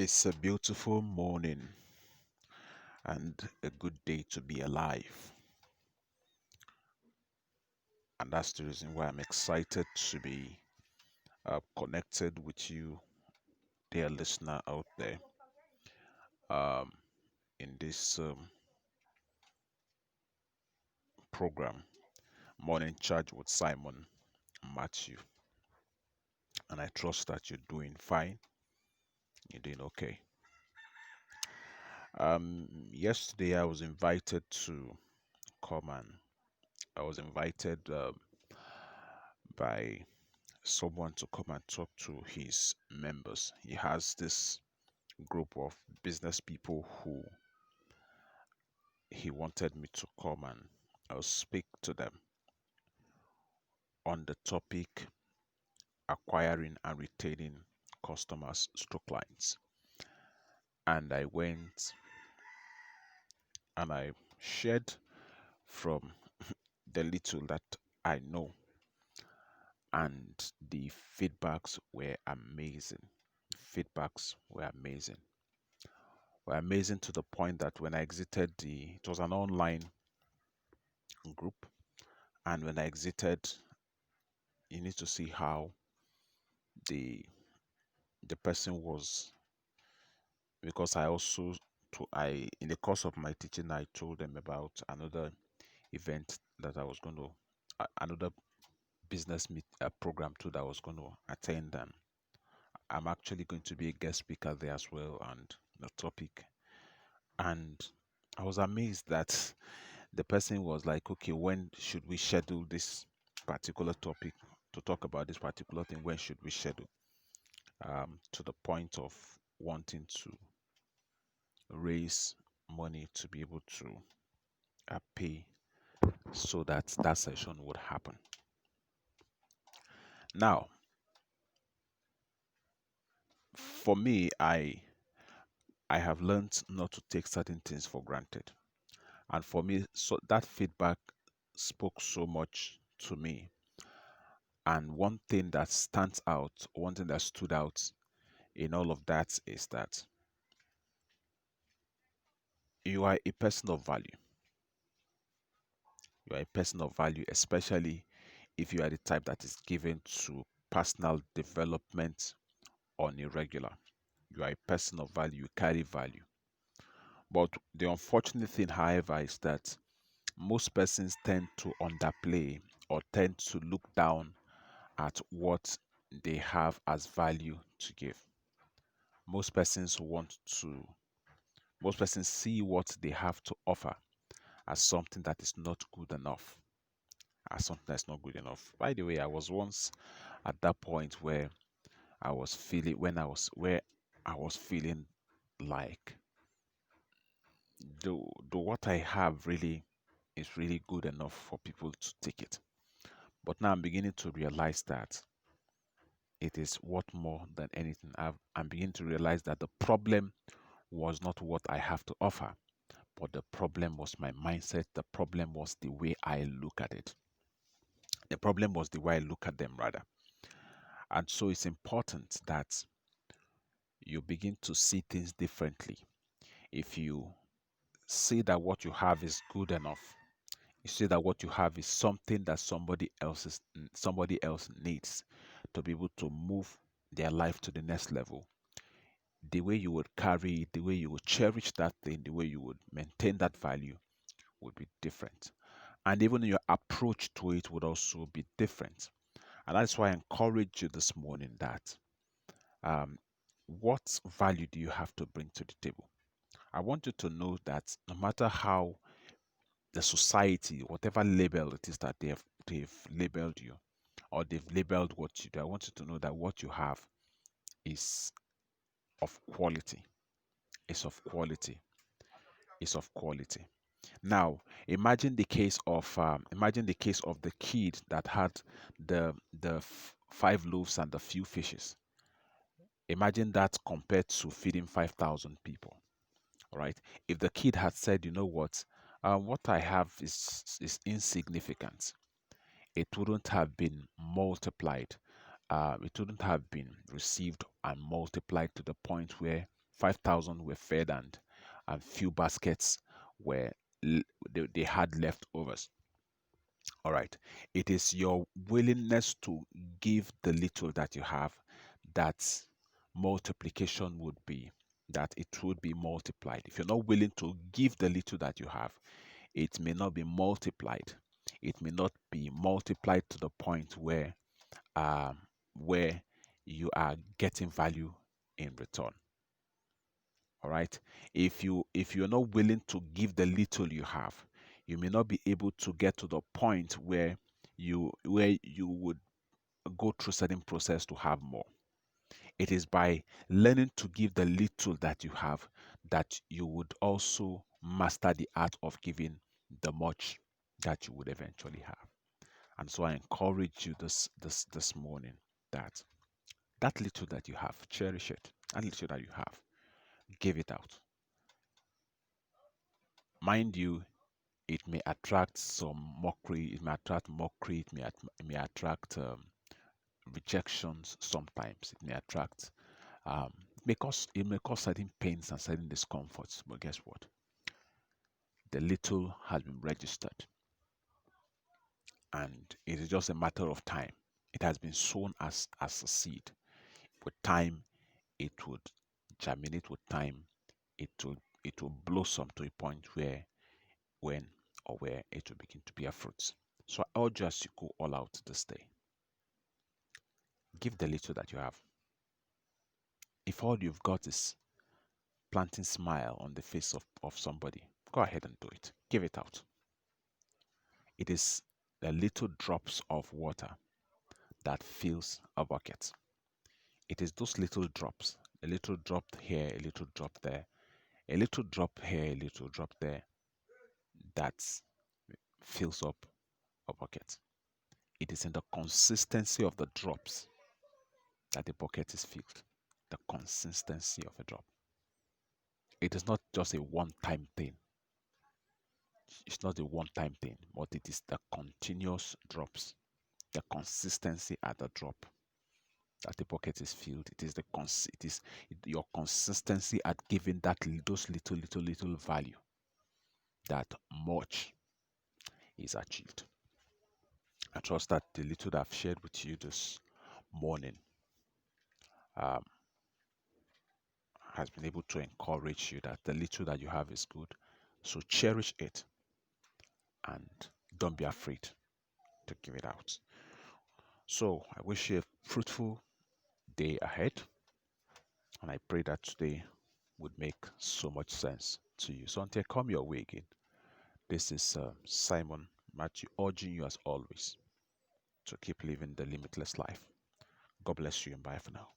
It's a beautiful morning and a good day to be alive. And that's the reason why I'm excited to be connected with you, dear listener out there, um, in this program, Morning Charge with Simon Matthew. And I trust that you're doing fine, you're doing okay. Yesterday, I was invited to come and I was invited by someone to come and talk to his members. He has this group of business people who he wanted me to come and I'll speak to them on the topic acquiring and retaining customers stroke clients. And I went and I shared from the little that I know, and the feedbacks were amazing. Feedbacks were amazing to the point that when I exited it was an online group, and when I exited, you need to see how the the person was, because I also I in the course of my teaching I told them about another event that I was going to another business meet program too that I was going to attend, and I'm actually going to be a guest speaker there as well, and the topic. And I was amazed that the person was like, okay, when should we schedule this particular topic to talk about this particular thing? When should we schedule? To the point of wanting to raise money to be able to pay so that that session would happen. Now, for me, I have learned not to take certain things for granted, and for me, so that feedback spoke so much to me. And one thing that stands out, one thing that stood out in all of that is that you are a person of value. You are a person of value, especially if you are the type that is given to personal development on a regular. You are a person of value, you carry value. But the unfortunate thing, however, is that most persons tend to underplay or tend to look down at what they have as value to give. Most persons want to, most persons see what they have to offer as something that is not good enough. As something that's not good enough. By the way, I was once at that point where I was feeling, when I was, where I was feeling like, do what I have really is really good enough for people to take it. But now I'm beginning to realize that it is worth more than anything. I'm beginning to realize that the problem was not what I have to offer, but the problem was my mindset. The problem was the way I look at it. The problem was the way I look at them, rather. And so it's important that you begin to see things differently. If you see that what you have is good enough, you see that what you have is something that somebody else needs to be able to move their life to the next level. The way you would carry it, the way you would cherish that thing, the way you would maintain that value would be different. And even your approach to it would also be different. And that's why I encourage you this morning that um, what value do you have to bring to the table? I want you to know that no matter how the society, whatever label it is that they've labeled you, or they've labeled what you do, I want you to know that what you have is of quality. Is of quality. Is of quality. Now, imagine the case of the kid that had five loaves and a few fishes. Imagine that compared to feeding 5,000 people. All right. If the kid had said, you know what I have is insignificant, it wouldn't have been multiplied. It wouldn't have been received and multiplied to the point where 5,000 were fed, and few baskets were they had leftovers. All right. It is your willingness to give the little that you have that multiplication would be, that it would be multiplied. If you're not willing to give the little that you have, it may not be multiplied. It may not be multiplied to the point um, where you are getting value in return. All right. If you're not willing to give the little you have, you may not be able to get to the point where you would go through certain process to have more. It is by learning to give the little that you have that you would also master the art of giving the much that you would eventually have. And so I encourage you this morning that that little that you have, cherish it. That little that you have, give it out. Mind you, it may attract some mockery, it may attract rejections sometimes, it may attract, it may cause certain pains and certain discomforts. But guess what? The little has been registered, and it is just a matter of time. It has been sown as a seed. With time, it would germinate. With time, it will blossom to a point where it will begin to bear fruits. So I urge us to go all out this day. Give the little that you have. If all you've got is planting smile on the face of somebody, go ahead and do it. Give it out. It is the little drops of water that fills a bucket. It is those little drops, a little drop here, a little drop there, a little drop here, a little drop there, that fills up a bucket. It is in the consistency of the drops that the bucket is filled. The consistency of a drop. It is not just a one time thing. It's not a one time thing, but it is the continuous drops, the consistency at the drop that the bucket is filled. Your consistency at giving those little value that much is achieved. I trust that the little that I've shared with you this morning um, has been able to encourage you that the little that you have is good. So cherish it and don't be afraid to give it out. So I wish you a fruitful day ahead, and I pray that today would make so much sense to you. So until I come your way again, this is Simon Matthew urging you as always to keep living the limitless life. God bless you and bye for now.